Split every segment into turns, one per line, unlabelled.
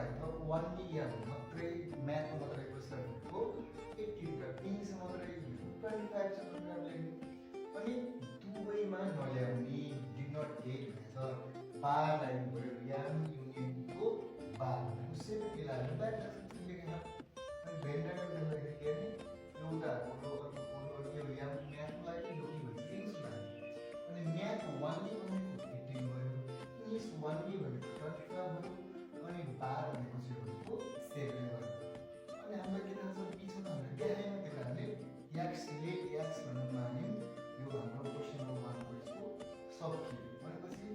हाम्रो ओन्ली याम मात्रै म्याथमा मात्रै क्वेसन भनेको 18 र इङ्ग्लिसमा मात्रै 25 छ प्रोग्रामले अनि दुवैमा नल्याउने डिड नट टेक भनेछ बार लाइन भयो याम युनियनको बार उसै पनि लाग्यो ब्याक लेखेन अनि भेन्डर गर्दाखेरि के नि एउटा कोलो अर्को कोलो यो याम म्याथको लागि यो भनेको इङ्ग्लिस लाग्यो अनि म्याथ ओन्ली भनेको 18 भयो इङ्ग्लिस ओन्ली भनेको 25 भयो अनि बार भनेको चाहिँ भनेको 7 भयो अनि हामीलाई के थाहा छ बिचमा त हामीले देखाएन त्यो कारणले एक्स लेट एक्स भन्नु मान्यौँ यो हाम्रो क्वेसन नम्बर 1 को सकियो भनेपछि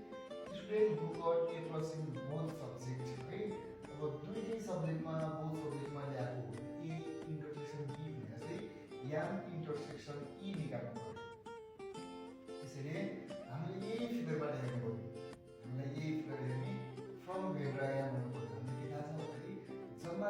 student who got A plus in both subject है अब दुईटै सब्जेक्टमा बोथ सब्जेक्टमा ल्याएको ए इन्टरसेक्सन बी भनेर चाहिँ याम इन्टरसेक्सन ई निकाल्नु पर्यो त्यसैले हामीले यही फिगरमा लेखेको पर्यो हामीलाई यही फिगर हेर्ने फ्रम भेब्रा याम भन्नु पर्यो हामीले के थाहा छ भन्दाखेरि जम्मा